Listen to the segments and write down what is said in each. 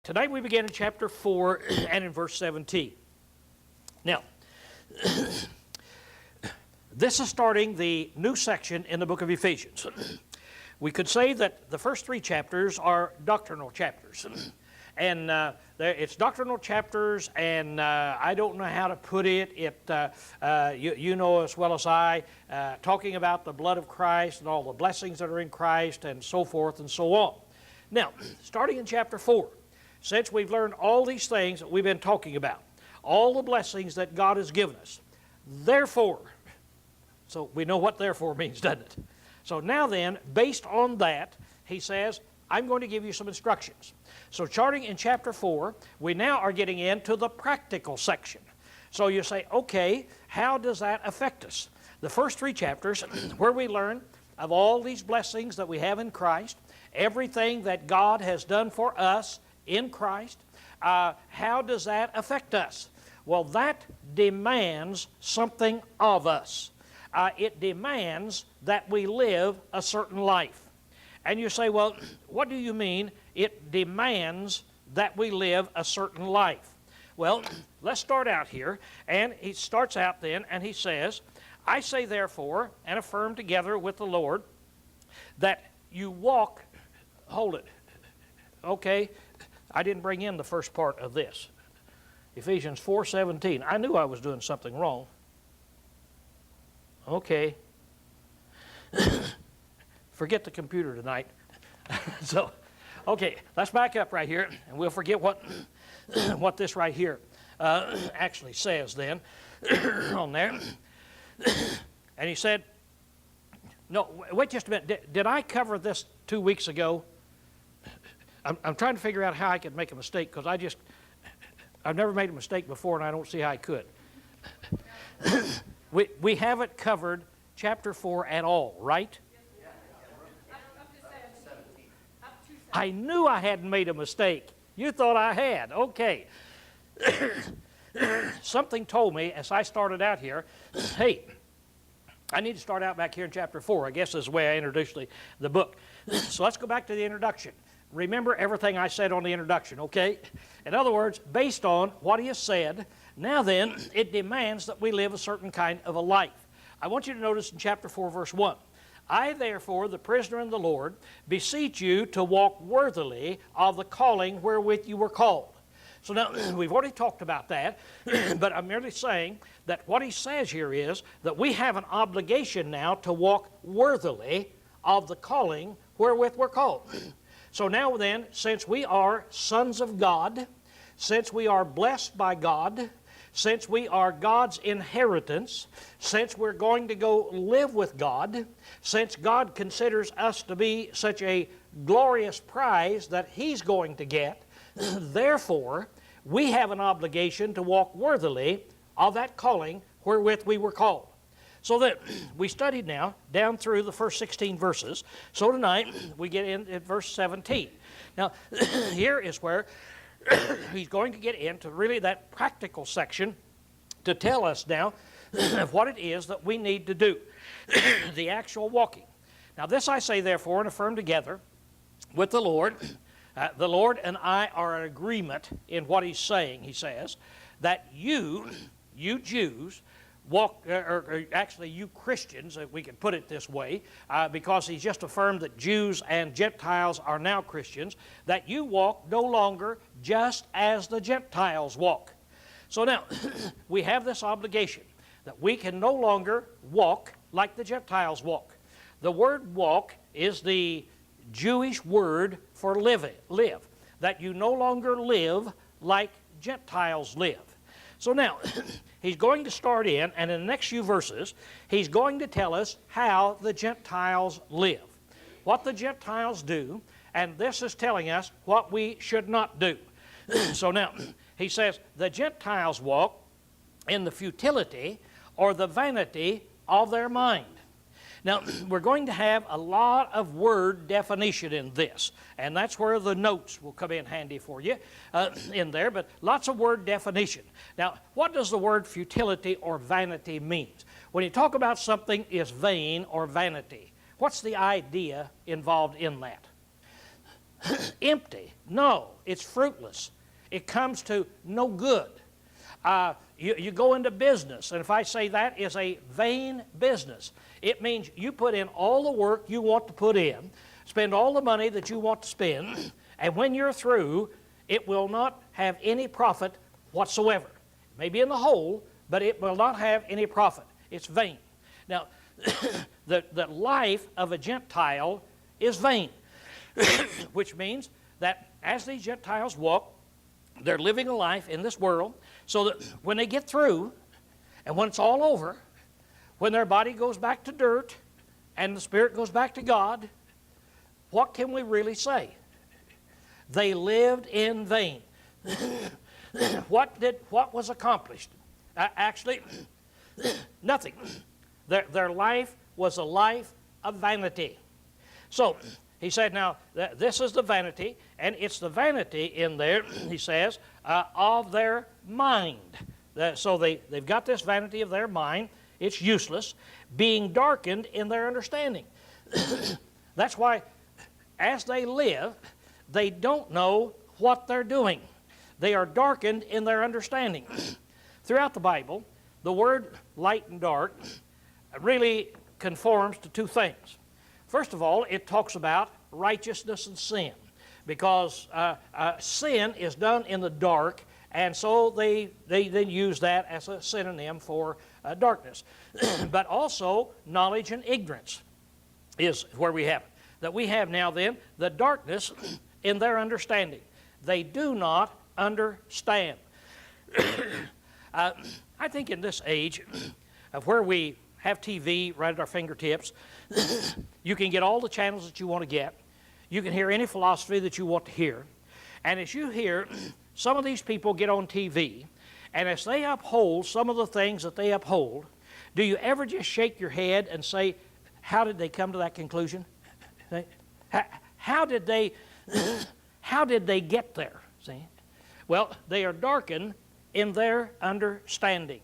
Tonight we begin in chapter 4 and in verse 17. Now, this is starting the new section in the book of Ephesians. We could say that the first 3 chapters are doctrinal chapters. And it's doctrinal chapters, and I don't know how to put it. You know as well as I, talking about the blood of Christ and all the blessings that are in Christ and so forth and so on. Now, starting in chapter 4, since we've learned all these things that we've been talking about, all the blessings that God has given us, therefore, so we know what therefore means, doesn't it? So now then, based on that, he says, I'm going to give you some instructions. So starting in chapter 4, we now are getting into the practical section. So you say, okay, how does that affect us? The first 3 chapters where we learn of all these blessings that we have in Christ, everything that God has done for us in Christ, how does that affect us? Well, that demands something of us. It demands that we live a certain life. And you say, well, what do you mean it demands that we live a certain life? Well, let's start out here. And he starts out then, and he says, I say therefore, and affirm together with the Lord, that you walk, hold it, okay, I didn't bring in the first part of this. Ephesians 4:17. I knew I was doing something wrong. Okay. Forget the computer tonight. So, okay, let's back up right here, and we'll forget what this right here actually says then on there. And he said, no, wait just a minute. Did I cover this 2 weeks ago? I'm trying to figure out how I could make a mistake, because I've never made a mistake before, and I don't see how I could. We haven't covered chapter 4 at all, right? I knew I hadn't made a mistake. You thought I had. Okay. Something told me as I started out here, hey, I need to start out back here in chapter 4. I guess is the way I introduced the book. So let's go back to the introduction. Remember everything I said on the introduction, okay? In other words, based on what he has said, now then, it demands that we live a certain kind of a life. I want you to notice in chapter 4, verse 1. I, therefore, the prisoner in the Lord, beseech you to walk worthily of the calling wherewith you were called. So now, we've already talked about that, but I'm merely saying that what he says here is that we have an obligation now to walk worthily of the calling wherewith we're called. So now then, since we are sons of God, since we are blessed by God, since we are God's inheritance, since we're going to go live with God, since God considers us to be such a glorious prize that He's going to get, therefore, we have an obligation to walk worthily of that calling wherewith we were called. So that we studied now down through the first 16 verses. So tonight we get in at verse 17. Now, here is where he's going to get into really that practical section to tell us now what it is that we need to do, the actual walking. Now this I say therefore and affirm together with the Lord. The Lord and I are in agreement in what he's saying. He says that you Jews, walk, or actually you Christians, if we can put it this way, because he's just affirmed that Jews and Gentiles are now Christians, that you walk no longer just as the Gentiles walk. So now, we have this obligation that we can no longer walk like the Gentiles walk. The word walk is the Jewish word for live, that you no longer live like Gentiles live. So now, he's going to start in, and in the next few verses, he's going to tell us how the Gentiles live, what the Gentiles do, and this is telling us what we should not do. So now, he says, the Gentiles walk in the futility or the vanity of their mind. Now, we're going to have a lot of word definition in this, and that's where the notes will come in handy for you in there, but lots of word definition. Now, what does the word futility or vanity mean? When you talk about something is vain or vanity, what's the idea involved in that? empty. No, it's fruitless. It comes to no good. You go into business, and if I say that is a vain business, it means you put in all the work you want to put in, spend all the money that you want to spend, and when you're through, it will not have any profit whatsoever. It may be in the hole, but it will not have any profit. It's vain. Now, the life of a Gentile is vain, which means that as these Gentiles walk, they're living a life in this world so that when they get through and when it's all over, when their body goes back to dirt and the spirit goes back to God, what can we really say? They lived in vain. What was accomplished? Actually, nothing. Their life was a life of vanity. So, he said, now, this is the vanity, and it's the vanity in there, he says, of their mind. So they've got this vanity of their mind. It's useless, being darkened in their understanding. That's why, as they live, they don't know what they're doing. They are darkened in their understanding. Throughout the Bible, the word light and dark really conforms to two things. First of all, it talks about righteousness and sin, because sin is done in the dark, and so they then use that as a synonym for darkness. But also, knowledge and ignorance is where we have it. That we have now then the darkness in their understanding. They do not understand. I think in this age of where we have TV right at our fingertips, you can get all the channels that you want to get. You can hear any philosophy that you want to hear. And as you hear some of these people get on TV, and as they uphold some of the things that they uphold, do you ever just shake your head and say, how did they come to that conclusion? How did they get there? See? Well, they are darkened in their understanding.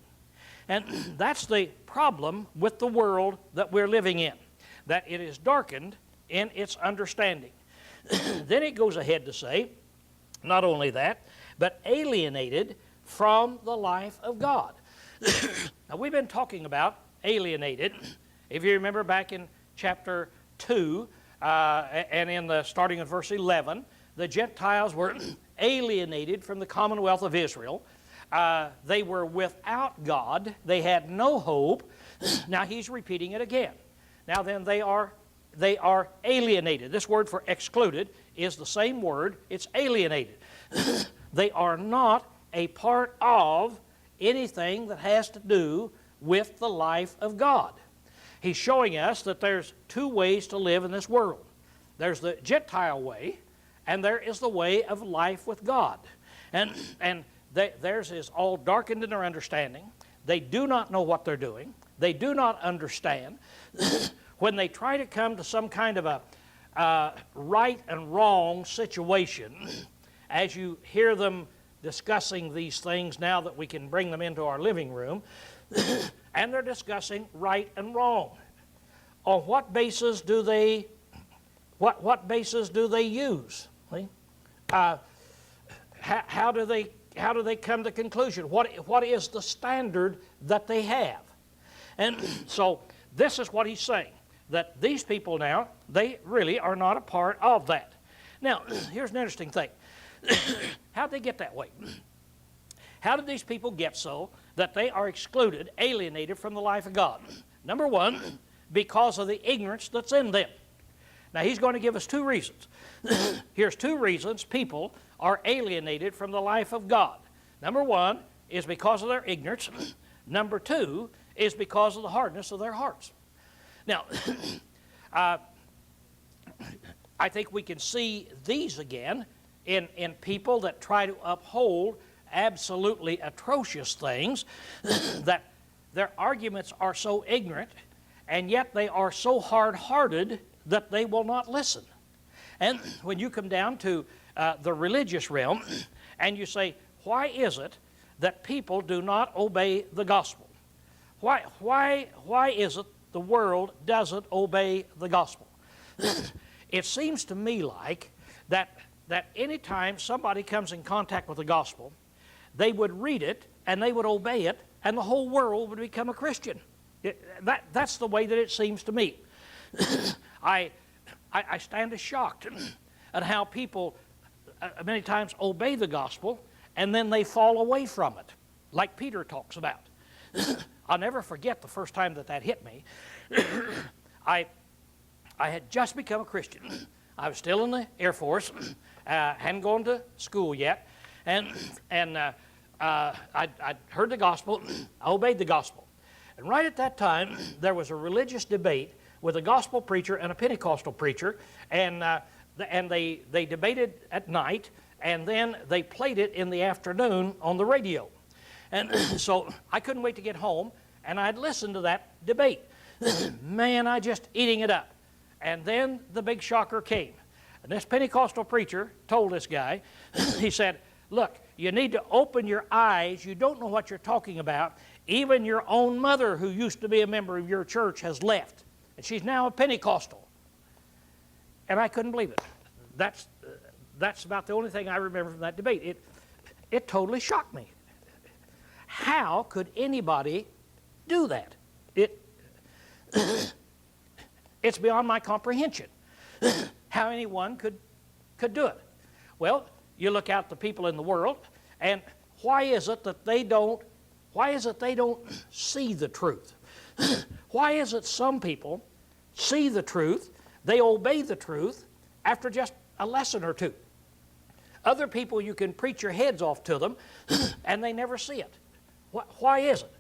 And that's the problem with the world that we're living in, that it is darkened in its understanding. Then it goes ahead to say, not only that, but alienated from the life of God. Now, we've been talking about alienated. If you remember back in chapter 2, and in the starting of verse 11, the Gentiles were alienated from the commonwealth of Israel. They were without God. They had no hope. Now he's repeating it again. Now then, they are alienated. This word for excluded is the same word. It's alienated. They are not a part of anything that has to do with the life of God. He's showing us that there's two ways to live in this world. There's the Gentile way, and there is the way of life with God. And theirs is all darkened in their understanding. They do not know what they're doing. They do not understand. When they try to come to some kind of a right and wrong situation, as you hear them discussing these things now that we can bring them into our living room, and they're discussing right and wrong. On what basis do they use? How do they come to conclusion? What is the standard that they have? And so this is what he's saying, that these people now, they really are not a part of that. Now, here's an interesting thing. How did they get that way? How did these people get so that they are excluded, alienated from the life of God? Number one, because of the ignorance that's in them. Now, he's going to give us two reasons. Here's two reasons people are alienated from the life of God. Number one is because of their ignorance. Number two is because of the hardness of their hearts. Now, I think we can see these again in people that try to uphold absolutely atrocious things, that their arguments are so ignorant, and yet they are so hard-hearted that they will not listen. And when you come down to the religious realm, and you say, why is it that people do not obey the gospel? Why is it the world doesn't obey the gospel? It seems to me like that anytime somebody comes in contact with the gospel, they would read it and they would obey it, and the whole world would become a Christian. That's the way that it seems to me. I stand as shocked at how people many times obey the gospel and then they fall away from it, like Peter talks about. I'll never forget the first time that hit me. I had just become a Christian. I was still in the Air Force, hadn't gone to school yet, and I'd heard the gospel, I obeyed the gospel. And right at that time, there was a religious debate with a gospel preacher and a Pentecostal preacher, and they debated at night, and then they played it in the afternoon on the radio. And so I couldn't wait to get home, and I'd listen to that debate. Man, I just eating it up. And then the big shocker came. And this Pentecostal preacher told this guy, he said, look, you need to open your eyes. You don't know what you're talking about. Even your own mother, who used to be a member of your church, has left. And she's now a Pentecostal. And I couldn't believe it. That's about the only thing I remember from that debate. It totally shocked me. How could anybody do that? It's beyond my comprehension how anyone could do it. Well, you look out the people in the world, and why is it that they don't see the truth? Why is it some people see the truth, they obey the truth after just a lesson or two? Other people, you can preach your heads off to them, and they never see it. Why is it?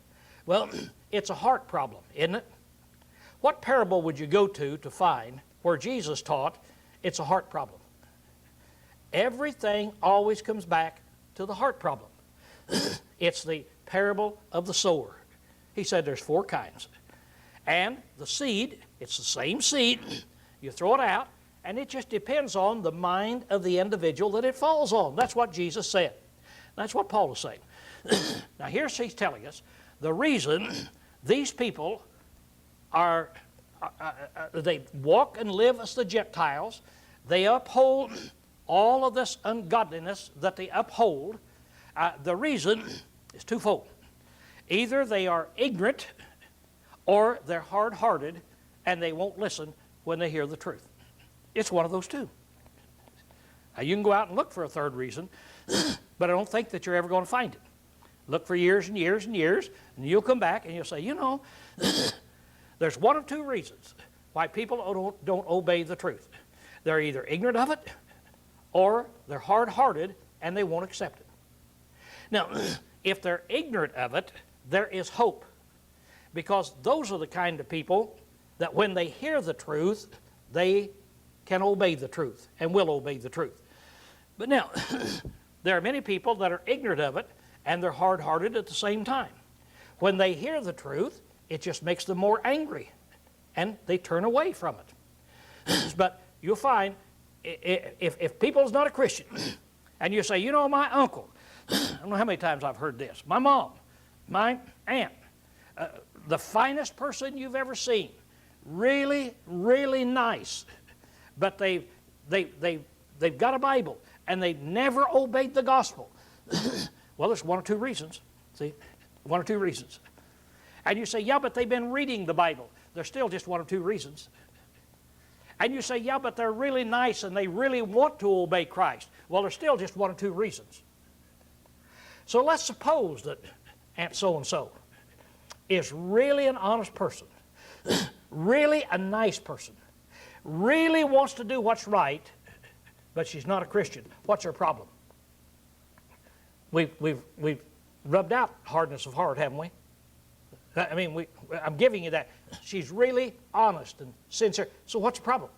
Well, it's a heart problem, isn't it? What parable would you go to find where Jesus taught it's a heart problem? Everything always comes back to the heart problem. It's the parable of the sower. He said there's 4 kinds. And the seed, it's the same seed. You throw it out, and it just depends on the mind of the individual that it falls on. That's what Jesus said. That's what Paul is saying. Now here's he's telling us the reason these people are, they walk and live as the Gentiles. They uphold all of this ungodliness that they uphold. The reason is twofold. Either they are ignorant or they're hard-hearted and they won't listen when they hear the truth. It's one of those two. Now you can go out and look for a third reason, but I don't think that you're ever going to find it. Look for years and years and years, and you'll come back and you'll say, you know, there's one of 2 reasons why people don't obey the truth. They're either ignorant of it or they're hard-hearted and they won't accept it. Now, if they're ignorant of it, there is hope, because those are the kind of people that when they hear the truth, they can obey the truth and will obey the truth. But now, there are many people that are ignorant of it and they're hard-hearted at the same time. When they hear the truth, it just makes them more angry and they turn away from it. But you'll find if people's not a Christian and you say, you know, my uncle, I don't know how many times I've heard this, my mom, my aunt, the finest person you've ever seen, really, really nice, but they've got a Bible and they've never obeyed the gospel. Well, there's 1 or 2 reasons. See, 1 or 2 reasons. And you say, yeah, but they've been reading the Bible. There's still just 1 or 2 reasons. And you say, yeah, but they're really nice and they really want to obey Christ. Well, there's still just 1 or 2 reasons. So let's suppose that Aunt so-and-so is really an honest person, really a nice person, really wants to do what's right, but she's not a Christian. What's her problem? We've rubbed out hardness of heart, haven't we? I mean, I'm giving you that. She's really honest and sincere. So what's the problem?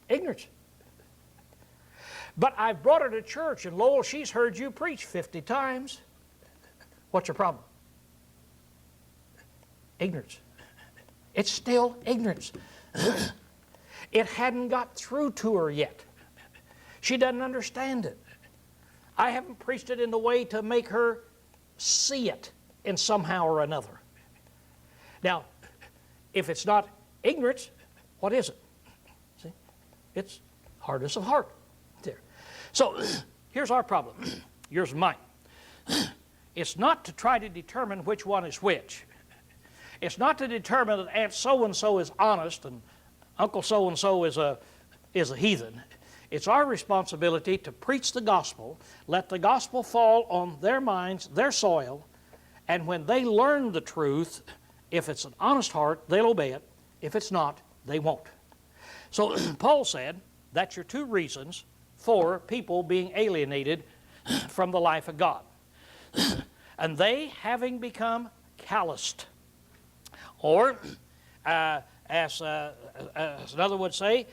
Ignorance. But I've brought her to church, and Lowell, she's heard you preach 50 times. What's your problem? Ignorance. It's still ignorance. It hadn't got through to her yet. She doesn't understand it. I haven't preached it in the way to make her see it in somehow or another. Now, if it's not ignorance, what is it? See? It's Hardness of heart. There. So here's our problem. Yours and mine. It's not to try to determine which one is which. It's not to determine that Aunt so-and-so is honest and Uncle so-and-so is a heathen. It's our responsibility to preach the gospel, let the gospel fall on their minds, their soil, and when they learn the truth, if it's an honest heart, they'll obey it. If it's not, they won't. So Paul said that's your two reasons for people being alienated from the life of God. And they, having become calloused, or as another would say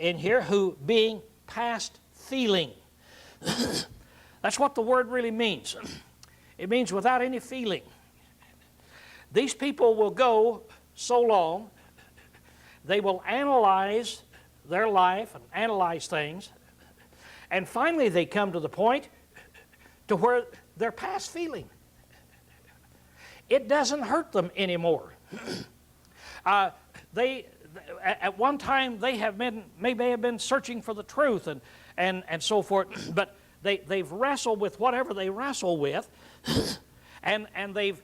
in here, who being past feeling. That's what the word really means. It means without any feeling. These people will go so long, they will analyze their life and analyze things, and finally they come to the point to where they're past feeling. It doesn't hurt them anymore. At one time they may have been searching for the truth and so forth, but they've wrestled with whatever they wrestle with, and they've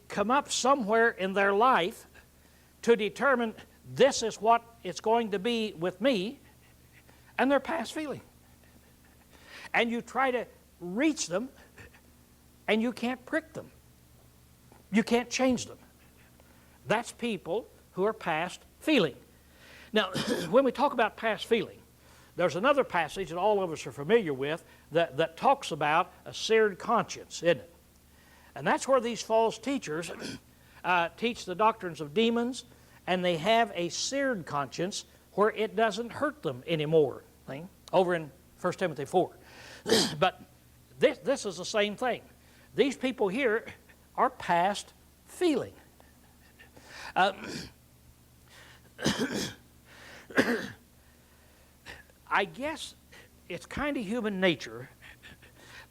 come up somewhere in their life to determine this is what it's going to be with me, and they're past feeling. And you try to reach them, and you can't prick them. You can't change them. That's people who are past feeling. Now, when we talk about past feeling, there's another passage that all of us are familiar with that talks about a seared conscience, isn't it? And that's where these false teachers teach the doctrines of demons, and they have a seared conscience where it doesn't hurt them anymore. Over in 1 Timothy 4. But this is the same thing. These people here are past feeling. I guess it's kind of human nature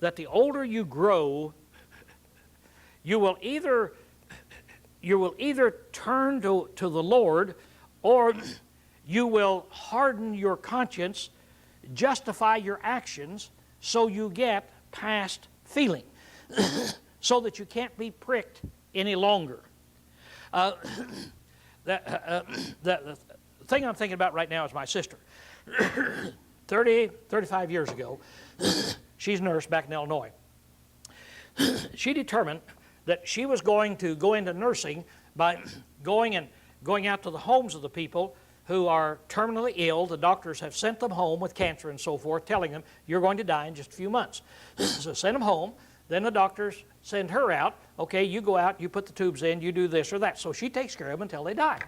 that the older you grow, you will either turn to the Lord, or you will harden your conscience, justify your actions, so you get past feeling, so that you can't be pricked any longer. The thing I'm thinking about right now is my sister. 35 years ago, she's a nurse back in Illinois. She determined that she was going to go into nursing by going out to the homes of the people who are terminally ill. The doctors have sent them home with cancer and so forth, telling them, you're going to die in just a few months. So send them home. Then the doctors send her out. Okay, you go out, you put the tubes in, you do this or that. So she takes care of them until they die.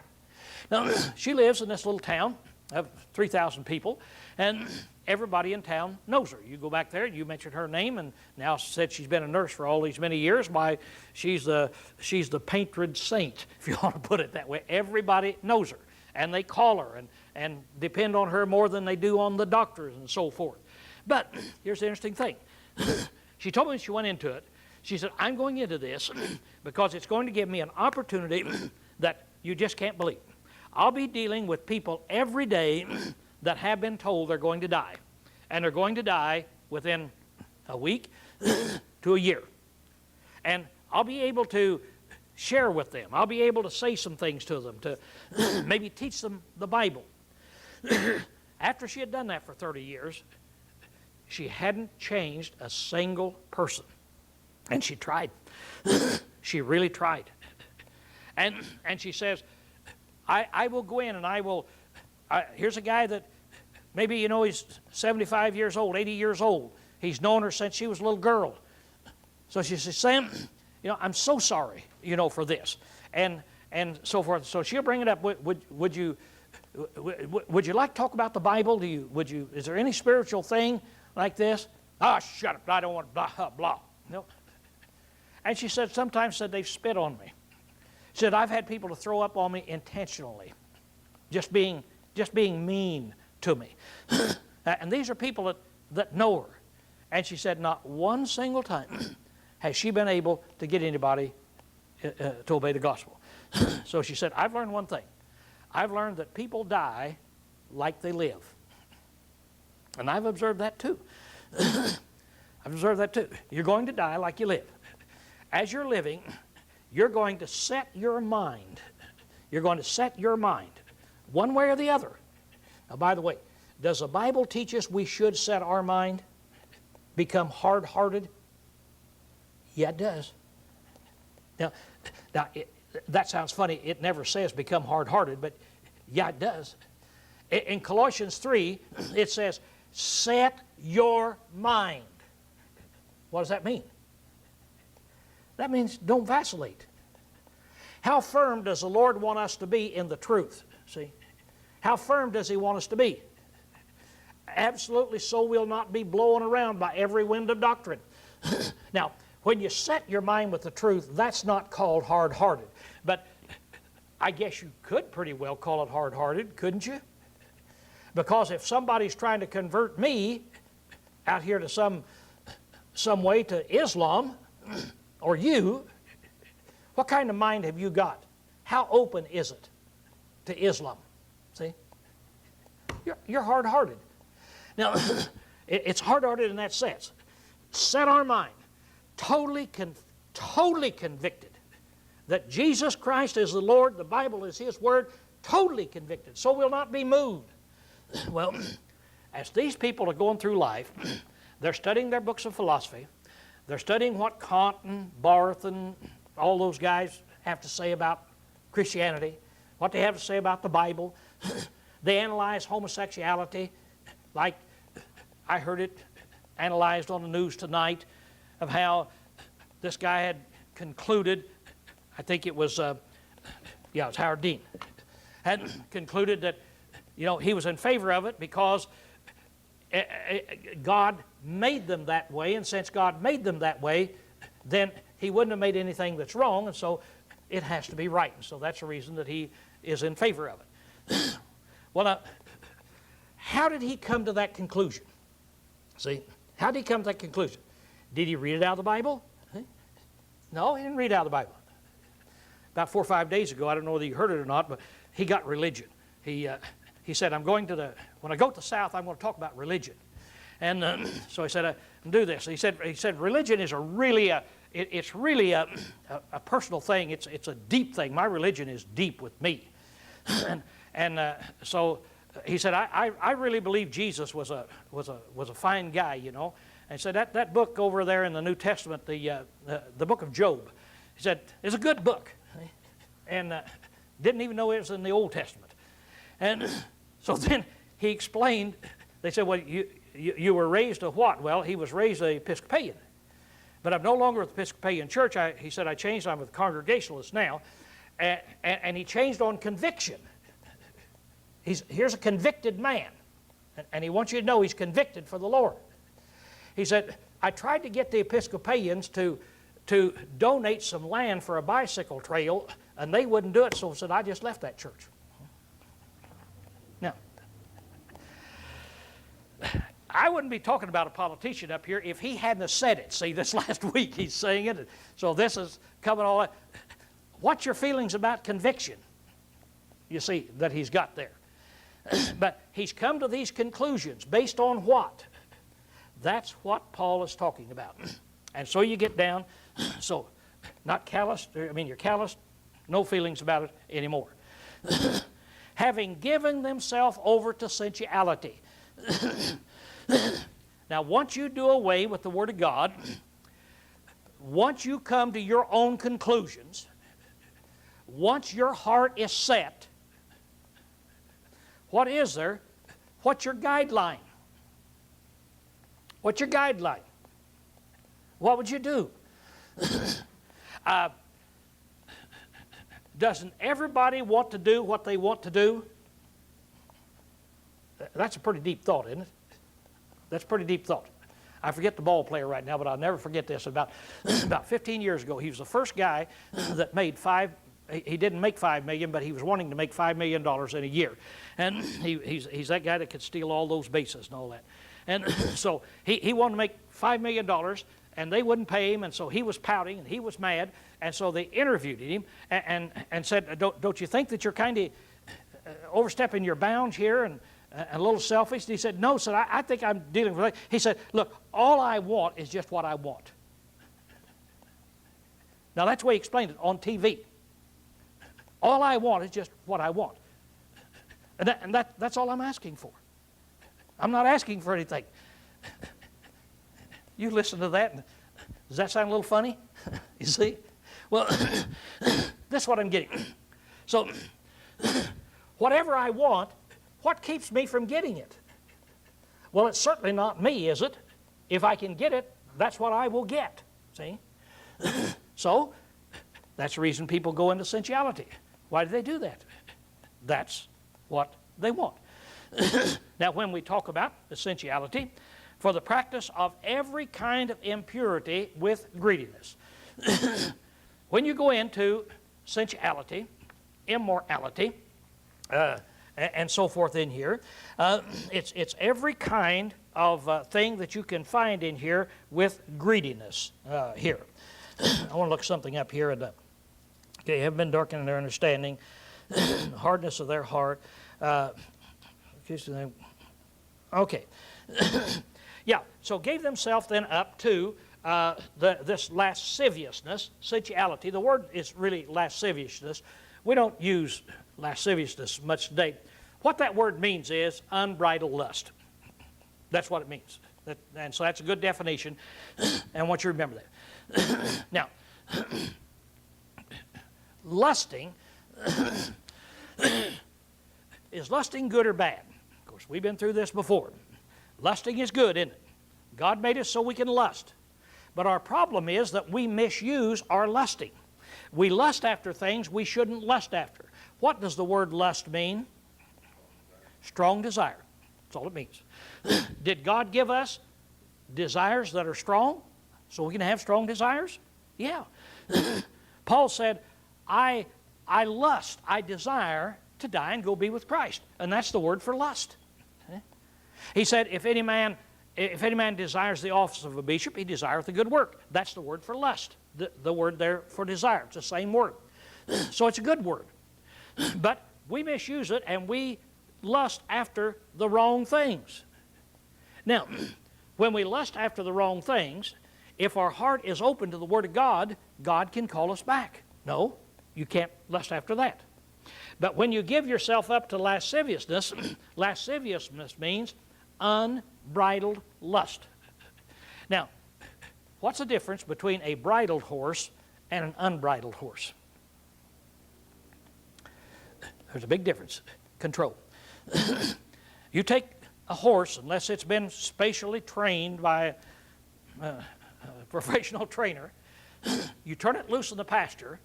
Now, she lives in this little town of 3,000 people, and everybody in town knows her. You go back there, you mention her name, and now said she's been a nurse for all these many years. Why, she's the patron saint, if you want to put it that way. Everybody knows her, and they call her and depend on her more than they do on the doctors and so forth. But here's the interesting thing. She told me when she went into it, she said, I'm going into this because it's going to give me an opportunity that you just can't believe. I'll be dealing with people every day that have been told they're going to die. And they're going to die within a week to a year. And I'll be able to share with them. I'll be able to say some things to them, to maybe teach them the Bible. After she had done that for 30 years, she hadn't changed a single person. And she tried. She really tried. And she says, I will go in and I will, here's a guy that maybe, he's 75 years old, 80 years old. He's known her since she was a little girl. So she says, Sam, I'm so sorry, for this. And so forth. So she'll bring it up. Would you like to talk about the Bible? Is there any spiritual thing like this? Shut up. I don't want blah, blah. No. And she said, sometimes they've spit on me. She said, I've had people to throw up on me intentionally, just being mean to me. And these are people that know her. And she said, not one single time has she been able to get anybody to obey the gospel. So she said, I've learned one thing. I've learned that people die like they live. And I've observed that too. I've observed that too. You're going to die like you live. As you're living, you're going to set your mind. You're going to set your mind one way or the other. Now, by the way, does the Bible teach us we should set our mind? Become hard-hearted? Yeah, it does. Now that sounds funny. It never says become hard-hearted, but yeah, it does. In Colossians 3, it says, set your mind. What does that mean? That means don't vacillate. How firm does the Lord want us to be in the truth? See? How firm does He want us to be? Absolutely so we'll not be blown around by every wind of doctrine. Now, when you set your mind with the truth, that's not called hard-hearted. But I guess you could pretty well call it hard-hearted, couldn't you? Because if somebody's trying to convert me out here to some way to Islam, or you, what kind of mind have you got? How open is it to Islam? See? You're hard-hearted. Now, it's hard-hearted in that sense. Set our mind, totally convicted that Jesus Christ is the Lord, the Bible is His Word, totally convicted, so we'll not be moved. Well, as these people are going through life, they're studying their books of philosophy. They're studying what Kant and Barth and all those guys have to say about Christianity, what they have to say about the Bible. They analyze homosexuality, like I heard it analyzed on the news tonight, of how this guy had concluded, I think it was, it was Howard Dean, had concluded that, he was in favor of it because God made them that way, and since God made them that way, then He wouldn't have made anything that's wrong, and so it has to be right. And so that's the reason that he is in favor of it. Well, now, how did he come to that conclusion? See, how did he come to that conclusion? Did he read it out of the Bible? No, he didn't read it out of the Bible. About 4 or 5 days ago, I don't know whether you heard it or not, but he got religion. He said, when I go to the South, I'm going to talk about religion. And so he said, I'll do this. He said, religion is it's really a personal thing. It's a deep thing. My religion is deep with me. So he said, I really believe Jesus was a fine guy, And so that book over there in the New Testament, the book of Job, he said, it's a good book. And didn't even know it was in the Old Testament. And so then he explained, they said, well, you were raised a what? Well, he was raised an Episcopalian. But I'm no longer with the Episcopalian church. He said, I changed. I'm with Congregationalists now. And he changed on conviction. Here's a convicted man. And he wants you to know he's convicted for the Lord. He said, I tried to get the Episcopalians to donate some land for a bicycle trail, and they wouldn't do it, so I said, I just left that church. Now, I wouldn't be talking about a politician up here if he hadn't said it. See, this last week he's saying it, so this is coming all. What's your feelings about conviction? You see, that he's got there. But he's come to these conclusions based on what? That's what Paul is talking about. And so you get down, so not calloused, you're calloused, no feelings about it anymore. Having given themselves over to sensuality. Now, once you do away with the Word of God, once you come to your own conclusions, once your heart is set, what is there? What's your guideline? What's your guideline? What would you do? Doesn't everybody want to do what they want to do? That's a pretty deep thought, isn't it? That's a pretty deep thought. I forget the ball player right now, but I'll never forget this. About 15 years ago, he was the first guy that made he didn't make $5 million, but he was wanting to make $5 million in a year. And he's that guy that could steal all those bases and all that. And so he wanted to make $5 million, and they wouldn't pay him, and so he was pouting, and he was mad. And so they interviewed him and said, don't you think that you're kind of overstepping your bounds here? a little selfish? And he said, no, sir, I think I'm dealing with it. He said, look, all I want is just what I want. Now, that's the way he explained it on TV. All I want is just what I want. And that's all I'm asking for. I'm not asking for anything. You listen to that, and does that sound a little funny? You see? Well, this is what I'm getting. So, whatever I want, what keeps me from getting it? Well, it's certainly not me, is it? If I can get it, that's what I will get. See? So, that's the reason people go into sensuality. Why do they do that? That's what they want. Now, when we talk about essentiality, for the practice of every kind of impurity with greediness. When you go into sensuality, immorality, and so forth in here, it's every kind of thing that you can find in here with greediness here. I want to look something up here. Okay, have been darkened in their understanding, hardness of their heart. Okay. Yeah, so gave themselves then up to this lasciviousness, sensuality. The word is really lasciviousness. We don't use lasciviousness much today. What that word means is unbridled lust. That's what it means. And so that's a good definition, and I want you to remember that. Now, lusting, is lusting good or bad? Of course, we've been through this before. Lusting is good, isn't it? God made us so we can lust. But our problem is that we misuse our lusting. We lust after things we shouldn't lust after. What does the word lust mean? Strong desire. That's all it means. Did God give us desires that are strong so we can have strong desires? Yeah. Paul said, I lust, I desire to die and go be with Christ. And that's the word for lust. He said, if any man desires the office of a bishop, he desireth a good work. That's the word for lust. The word there for desire. It's the same word. So it's a good word. But we misuse it and we lust after the wrong things. Now, when we lust after the wrong things, if our heart is open to the Word of God, God can call us back. No, you can't lust after that. But when you give yourself up to lasciviousness, lasciviousness means unbridled lust. Now, what's the difference between a bridled horse and an unbridled horse? There's a big difference. Control. You take a horse, unless it's been spatially trained by a professional trainer, you turn it loose in the pasture,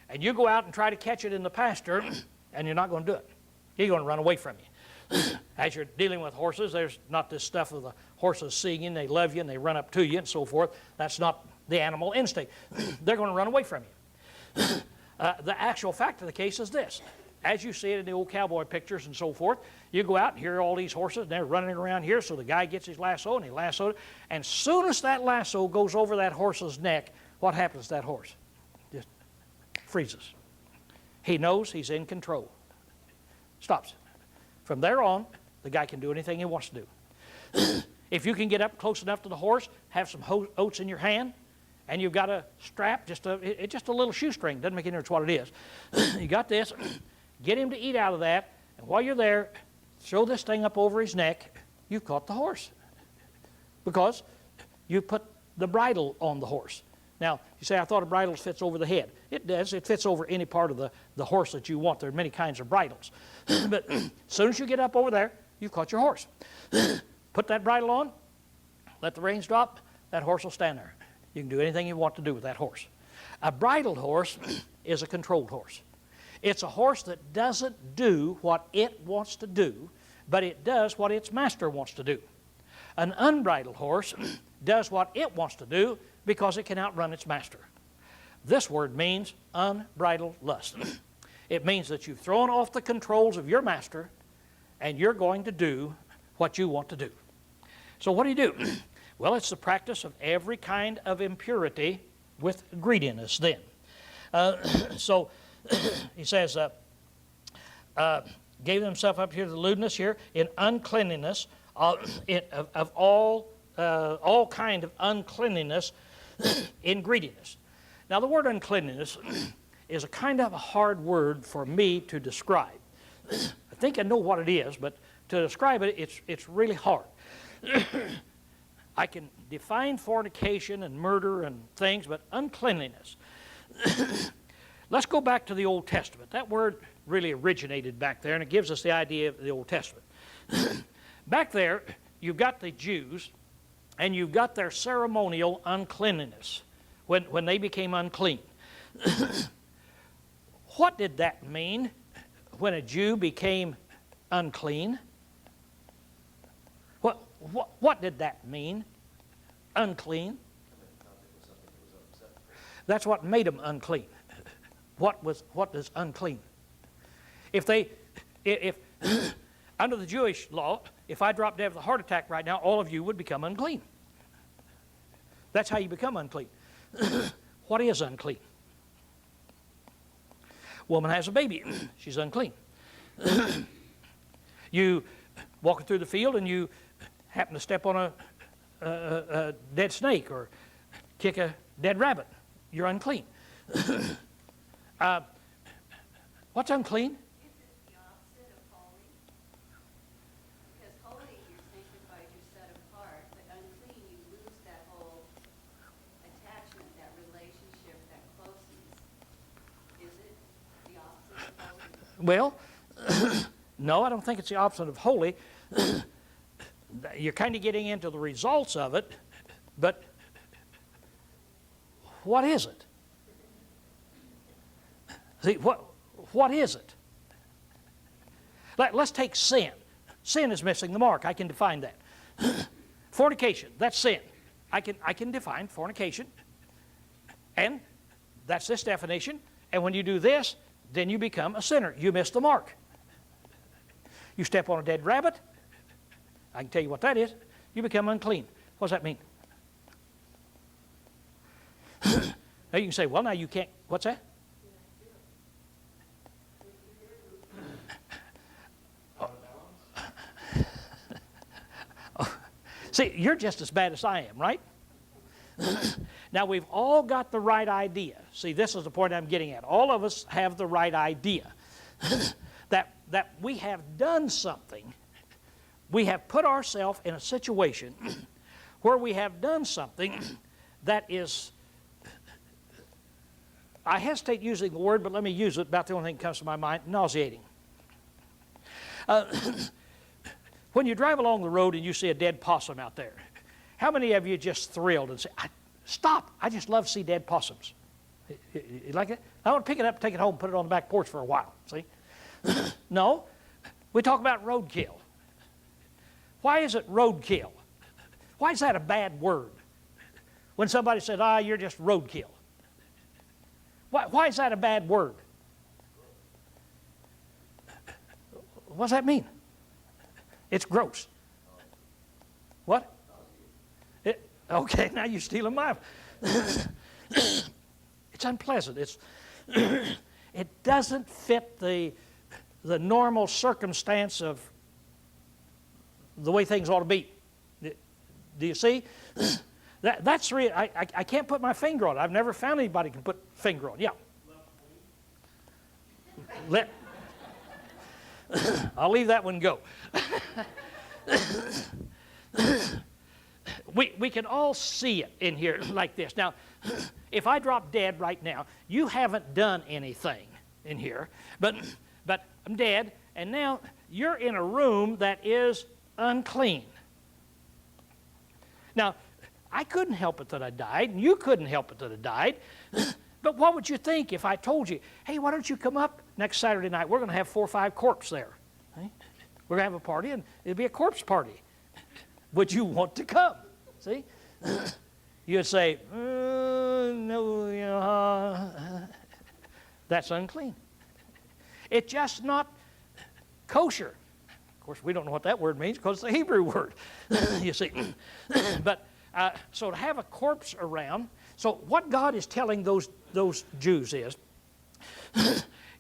and you go out and try to catch it in the pasture, and you're not going to do it. He's going to run away from you. As you're dealing with horses, there's not this stuff of the horses seeing you, and they love you, and they run up to you, and so forth. That's not the animal instinct. They're going to run away from you. The actual fact of the case is this. As you see it in the old cowboy pictures and so forth, you go out and hear all these horses, and they're running around here, so the guy gets his lasso, and he lassoed it, and as soon as that lasso goes over that horse's neck, what happens to that horse? Just freezes. He knows he's in control. Stops. From there on, the guy can do anything he wants to do. If you can get up close enough to the horse, have some oats in your hand, and you've got a strap, just a little shoestring, doesn't make any difference what it is. You got this, get him to eat out of that, and while you're there, throw this thing up over his neck, you've caught the horse. Because you put the bridle on the horse. Now, you say, I thought a bridle fits over the head. It does. It fits over any part of the horse that you want. There are many kinds of bridles. But as soon as you get up over there, you've caught your horse. Put that bridle on, let the reins drop, that horse will stand there. You can do anything you want to do with that horse. A bridled horse is a controlled horse. It's a horse that doesn't do what it wants to do, but it does what its master wants to do. An unbridled horse does what it wants to do because it can outrun its master. This word means unbridled lust. It means that you've thrown off the controls of your master and you're going to do what you want to do. So what do? Well, it's the practice of every kind of impurity with greediness then. So he says, gave themselves up here to the lewdness here, in uncleanliness, of all kind of uncleanliness in greediness. Now the word uncleanliness is a kind of a hard word for me to describe. I think I know what it is, but to describe it, it's really hard. I can define fornication and murder and things, but uncleanliness. Let's go back to the Old Testament. That word really originated back there, and it gives us the idea of the Old Testament. Back there, you've got the Jews, and you've got their ceremonial uncleanliness when they became unclean. What did that mean when a Jew became unclean? What did that mean? Unclean. That's what made them unclean. What is unclean? If under the Jewish law, if I dropped dead with a heart attack right now, all of you would become unclean. That's how you become unclean. What is unclean? Woman has a baby, she's unclean. You walking through the field and you happen to step on a dead snake or kick a dead rabbit, you're unclean. What's unclean? Is it the opposite of holy? Because holy, you're sanctified, you're set apart, but unclean, you lose that whole attachment, that relationship, that closeness. Is it the opposite of holy? Well, no, I don't think it's the opposite of holy. You're kind of getting into the results of it, but what is it? See, what is it? Let's take sin. Sin is missing the mark. I can define that. Fornication, that's sin. I can define fornication. And that's this definition. And when you do this, then you become a sinner. You miss the mark. You step on a dead rabbit, I can tell you what that is, you become unclean. What does that mean? Now you can say, well, now you can't, what's that? See, you're just as bad as I am, right? Now, we've all got the right idea. See, this is the point I'm getting at. All of us have the right idea that we have done something. We have put ourselves in a situation where we have done something that is, I hesitate using the word, but let me use it, about the only thing that comes to my mind, nauseating. When you drive along the road and you see a dead possum out there, how many of you just thrilled and say, stop, I just love to see dead possums? You like it? I want to pick it up, take it home, put it on the back porch for a while, see? No, we talk about roadkill. Why is it roadkill? Why is that a bad word? When somebody says, you're just roadkill. Why is that a bad word? What does that mean? It's gross. What? Okay, now you're stealing my... It's unpleasant. It doesn't fit the normal circumstance of the way things ought to be. Do you see? That's real. I can't put my finger on it. I've never found anybody who can put finger on it. Yeah. I'll leave that one go. We can all see it in here like this. Now, if I drop dead right now, you haven't done anything in here, but I'm dead, and now you're in a room that is unclean. Now, I couldn't help it that I died, and you couldn't help it that I died, but what would you think if I told you, hey, why don't you come up next Saturday night? We're going to have 4 or 5 corpses there. Right? We're going to have a party, and it'll be a corpse party. Would you want to come? See? You'd say, no, that's unclean. It's just not kosher. Of course, we don't know what that word means because it's a Hebrew word, you see. But so to have a corpse around, so what God is telling those Jews is,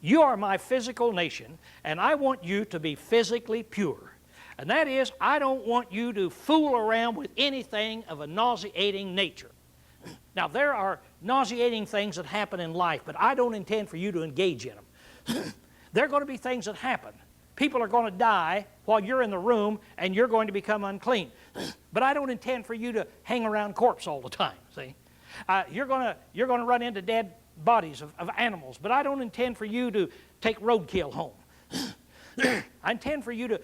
You are my physical nation, and I want you to be physically pure. And that is, I don't want you to fool around with anything of a nauseating nature. Now, there are nauseating things that happen in life, but I don't intend for you to engage in them. There are going to be things that happen. People are going to die while you're in the room, and you're going to become unclean. But I don't intend for you to hang around corpse all the time, see? You're going to run into dead bodies of animals, but I don't intend for you to take roadkill home. I intend for you to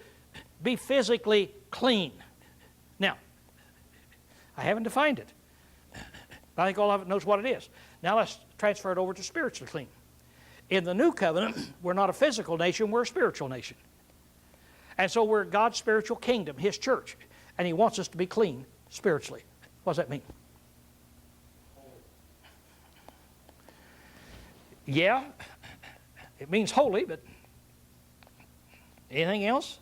be physically clean. Now, I haven't defined it. I think all of it knows what it is. Now let's transfer it over to spiritually clean. In the new covenant, we're not a physical nation, we're a spiritual nation. And so we're God's spiritual kingdom, His church. And He wants us to be clean spiritually. What does that mean? Yeah, it means holy, but anything else?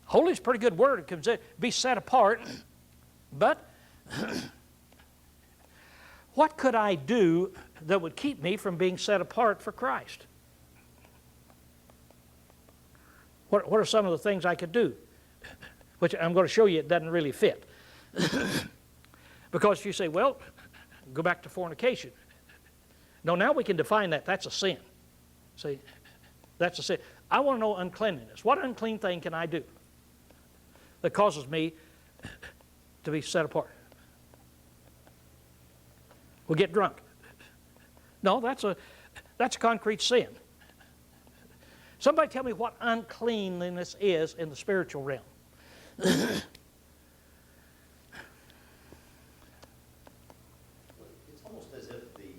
Holy is a pretty good word. It can be set apart. But what could I do that would keep me from being set apart for Christ? What are some of the things I could do? Which I'm going to show you it doesn't really fit. Because you say, well, go back to fornication. No, now we can define that. That's a sin. See, that's a sin. I want to know uncleanliness. What unclean thing can I do that causes me to be set apart? We'll get drunk. No, that's a concrete sin. Somebody tell me what uncleanliness is in the spiritual realm. It's almost as if the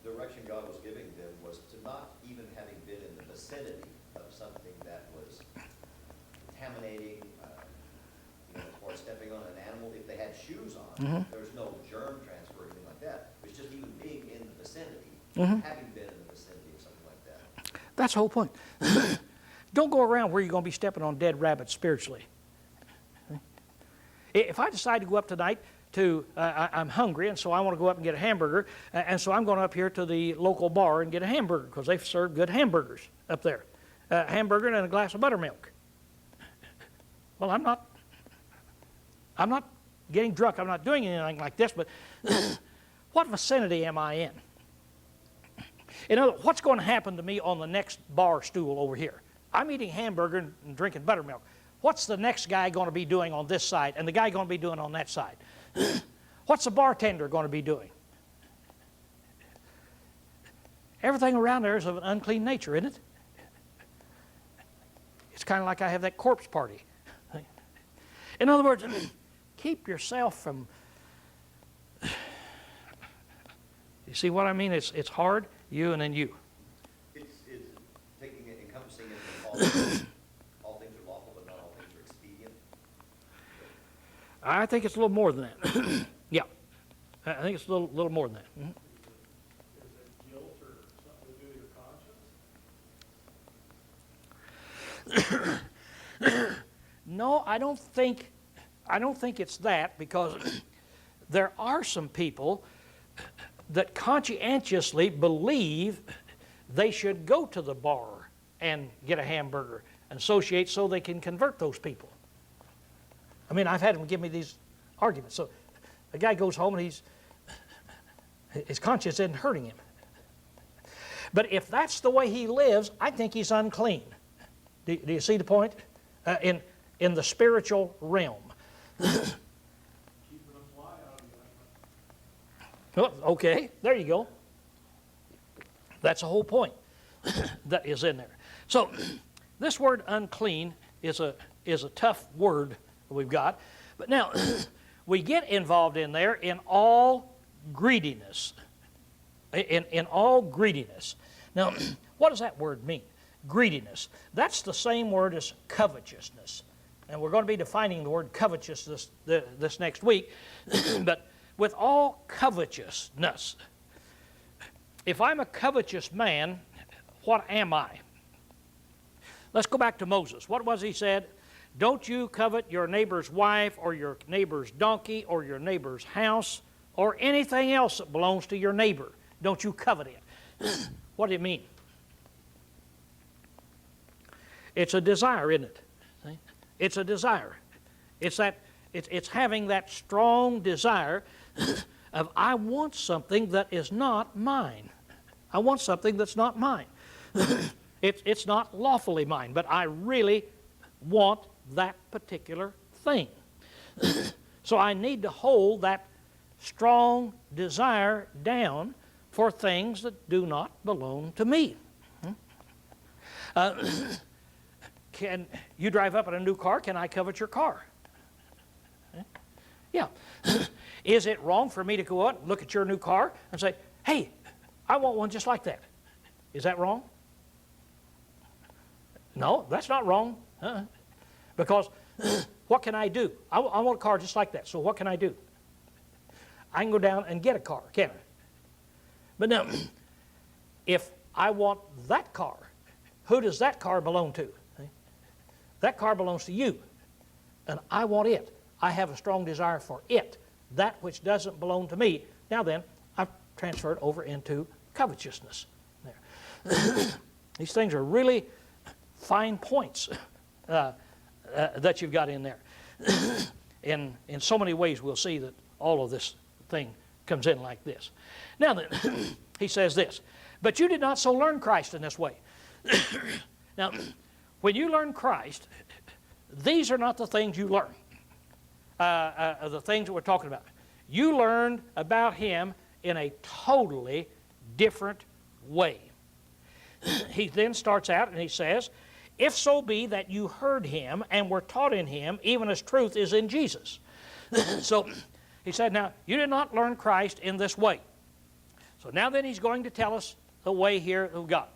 direction God was giving them was to not even having been in the vicinity of something that was contaminating, or stepping on an animal. If they had shoes on, there was no germ transfer or anything like that. It was just even being in the vicinity, having been in the vicinity of something like that. That's the whole point. Don't go around where you're going to be stepping on dead rabbits spiritually. If I decide to go up tonight to, I'm hungry, and so I want to go up and get a hamburger, and so I'm going up here to the local bar and get a hamburger because they serve good hamburgers up there. A hamburger and a glass of buttermilk. Well, I'm not getting drunk. I'm not doing anything like this, but what vicinity am I in? In other words, what's going to happen to me on the next bar stool over here? I'm eating hamburger and drinking buttermilk. What's the next guy going to be doing on this side and the guy going to be doing on that side? What's the bartender going to be doing? Everything around there is of an unclean nature, isn't it? It's kind of like I have that corpse party. In other words, keep yourself from... You see what I mean? It's hard, you and then you. It's taking it, encompassing it in all things. All things are lawful, but not all things are expedient. I think it's a little more than that. Yeah. I think it's a little more than that. Is it guilt or something to do with your conscience? No, I don't think it's that, because there are some people that conscientiously believe they should go to the bar and get a hamburger and associate so they can convert those people. I mean, I've had them give me these arguments. So a guy goes home and his conscience isn't hurting him. But if that's the way he lives, I think he's unclean. Do you see the point? In the spiritual realm. Keeping a fly out of you. Well, okay, there you go. That's the whole point that is in there. So this word unclean is a tough word we've got. But now we get involved in there in all greediness. In all greediness. Now, what does that word mean? Greediness. That's the same word as covetousness. And we're going to be defining the word covetousness this next week. But with all covetousness, if I'm a covetous man, what am I? Let's go back to Moses. What was he said? Don't you covet your neighbor's wife or your neighbor's donkey or your neighbor's house or anything else that belongs to your neighbor. Don't you covet it. What do you mean? It's a desire, isn't it? See? It's a desire. It's having that strong desire of I want something that is not mine. I want something that's not mine. It's not lawfully mine, but I really want that particular thing. So I need to hold that strong desire down for things that do not belong to me. Can you drive up in a new car? Can I covet your car? Yeah. Is it wrong for me to go out and look at your new car and say, hey, I want one just like that? Is that wrong? No, that's not wrong. Because what can I do? I want a car just like that, so what can I do? I can go down and get a car, can't I? But now, if I want that car, who does that car belong to? That car belongs to you, and I want it. I have a strong desire for it, that which doesn't belong to me. Now then, I've transferred over into covetousness. There. These things are really fine points that you've got in there. In so many ways, we'll see that all of this thing comes in like this. Now then, he says this, but you did not so learn Christ in this way. Now, when you learn Christ, these are not the things you learn, the things that we're talking about. You learned about Him in a totally different way. He then starts out and he says, if so be that you heard Him and were taught in Him, even as truth is in Jesus. So he said, now, you did not learn Christ in this way. So now then he's going to tell us the way here of God.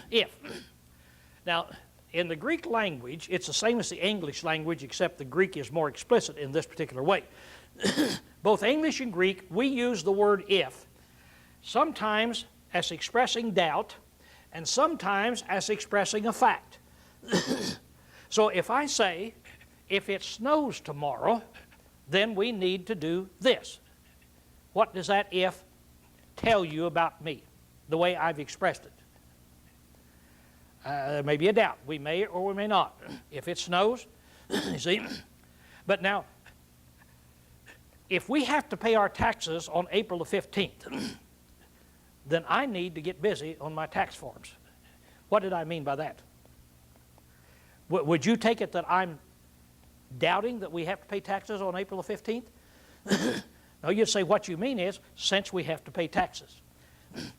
If. Now, in the Greek language, it's the same as the English language, except the Greek is more explicit in this particular way. Both English and Greek, we use the word if, sometimes as expressing doubt, and sometimes as expressing a fact. So if I say, if it snows tomorrow, then we need to do this. What does that if tell you about me, the way I've expressed it? There may be a doubt. We may or we may not. If it snows, you see. But now, if we have to pay our taxes on April the 15th, then I need to get busy on my tax forms. What did I mean by that? Would you take it that I'm doubting that we have to pay taxes on April the 15th? No, you'd say what you mean is, since we have to pay taxes.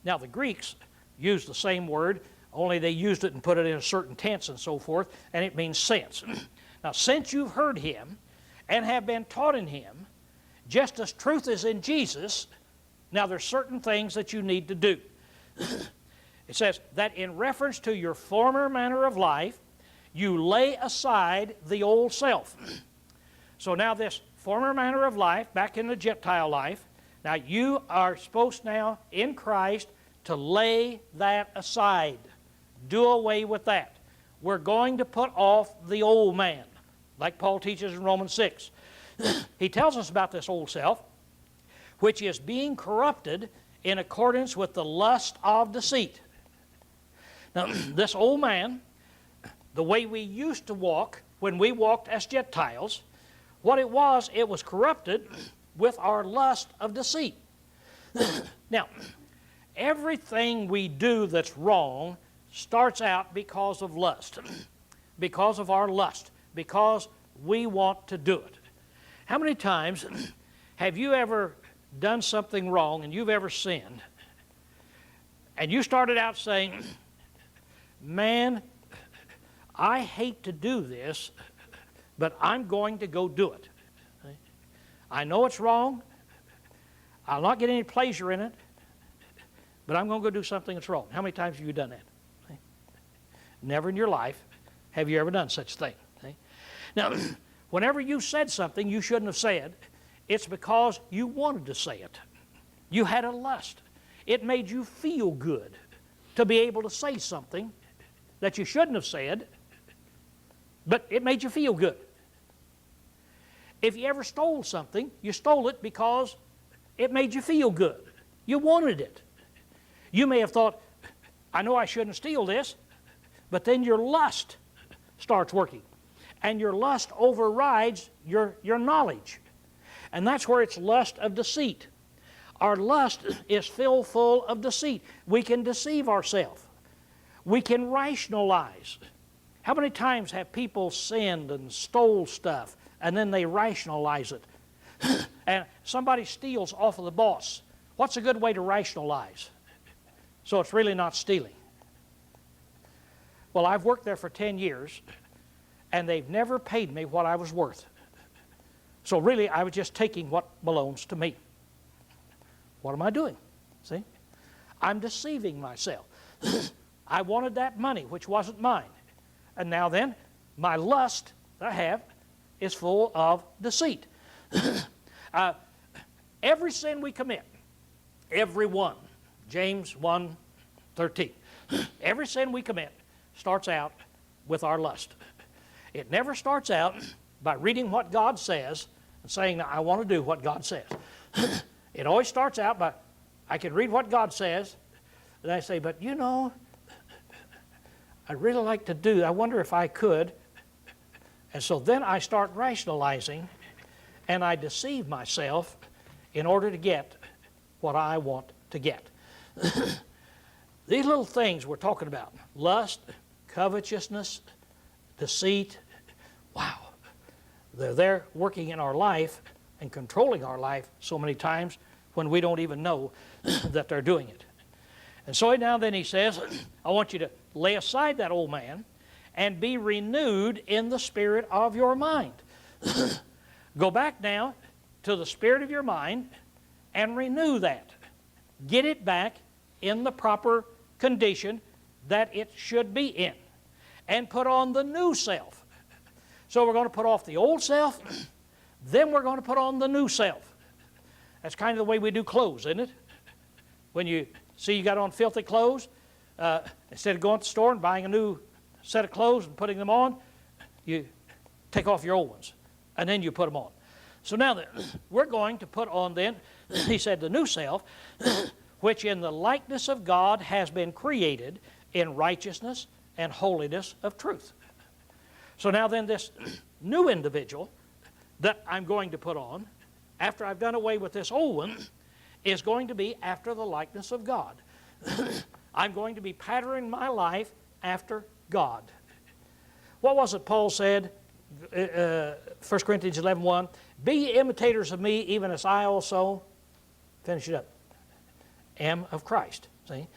Now, the Greeks used the same word, only they used it and put it in a certain tense and so forth, and it means since. Now, since you've heard Him and have been taught in Him, just as truth is in Jesus, now there's certain things that you need to do. It says that in reference to your former manner of life, you lay aside the old self. So now this former manner of life, back in the Gentile life, now you are supposed now in Christ to lay that aside. Do away with that. We're going to put off the old man, like Paul teaches in Romans 6. He tells us about this old self, which is being corrupted in accordance with the lust of deceit. Now, this old man, the way we used to walk when we walked as Gentiles, what it was corrupted with our lust of deceit. Now, everything we do that's wrong starts out because of lust, because of our lust, because we want to do it. How many times have you ever done something wrong and you've ever sinned, and you started out saying, man, I hate to do this, but I'm going to go do it. I know it's wrong. I'll not get any pleasure in it, but I'm going to go do something that's wrong. How many times have you done that? Never in your life have you ever done such a thing. Now, whenever you said something you shouldn't have said, it's because you wanted to say it. You had a lust. It made you feel good to be able to say something that you shouldn't have said, but it made you feel good. If you ever stole something, you stole it because it made you feel good. You wanted it. You may have thought, I know I shouldn't steal this, but then your lust starts working. And your lust overrides your knowledge. And that's where it's lust of deceit. Our lust is filled full of deceit. We can deceive ourselves. We can rationalize. How many times have people sinned and stole stuff and then they rationalize it? And somebody steals off of the boss. What's a good way to rationalize? So it's really not stealing. Well, I've worked there for 10 years and they've never paid me what I was worth. So really, I was just taking what belongs to me. What am I doing? See? I'm deceiving myself. I wanted that money, which wasn't mine. And now then, my lust that I have is full of deceit. Every sin we commit, every one, James 1:13, every sin we commit starts out with our lust. It never starts out by reading what God says and saying, I want to do what God says. It always starts out by, I can read what God says, and I say, but you know, I'd really like to do, I wonder if I could. And so then I start rationalizing, and I deceive myself in order to get what I want to get. These little things we're talking about, lust, covetousness, deceit, wow, they're there working in our life and controlling our life so many times when we don't even know that they're doing it. And so now then he says, I want you to lay aside that old man and be renewed in the spirit of your mind. Go back now to the spirit of your mind and renew that. Get it back in the proper condition that it should be in. And put on the new self. So we're going to put off the old self, then we're going to put on the new self. That's kind of the way we do clothes, isn't it? When you see you got on filthy clothes, instead of going to the store and buying a new set of clothes and putting them on, you take off your old ones, and then you put them on. So now that we're going to put on then, he said, the new self, which in the likeness of God has been created in righteousness and holiness of truth. So now then this new individual that I'm going to put on, after I've done away with this old one, is going to be after the likeness of God. I'm going to be patterning my life after God. What was it Paul said, 1 Corinthians 11:1? Be ye imitators of me, even as I also, finish it up, am of Christ. See?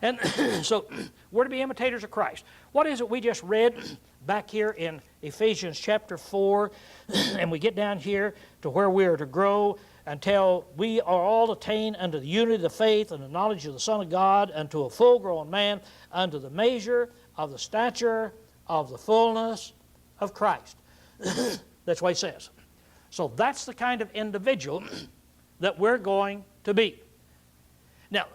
And so we're to be imitators of Christ. What is it we just read back here in Ephesians chapter 4, and we get down here to where we are to grow until we are all attained unto the unity of the faith and the knowledge of the Son of God, unto a full-grown man, unto the measure of the stature of the fullness of Christ. That's what he says. So that's the kind of individual that we're going to be. Now,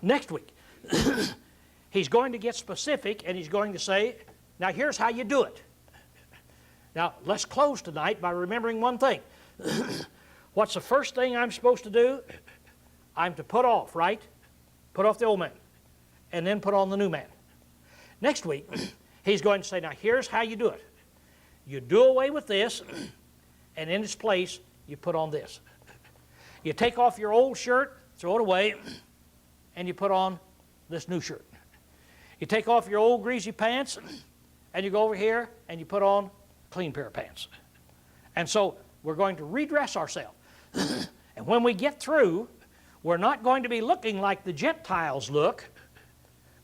next week, he's going to get specific and he's going to say, now here's how you do it. Now, let's close tonight by remembering one thing. What's the first thing I'm supposed to do? I'm to put off, right? Put off the old man. And then put on the new man. Next week, he's going to say, now here's how you do it. You do away with this, and in its place, you put on this. You take off your old shirt, throw it away, and you put on this new shirt. You take off your old greasy pants, and you go over here, and you put on a clean pair of pants. And so we're going to redress ourselves. And when we get through, we're not going to be looking like the Gentiles look,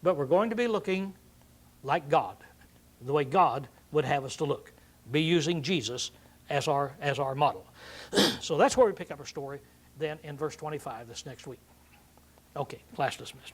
but we're going to be looking like God, the way God would have us to look. Be using Jesus as our model. So that's where we pick up our story then in verse 25 this next week. Okay, class dismissed.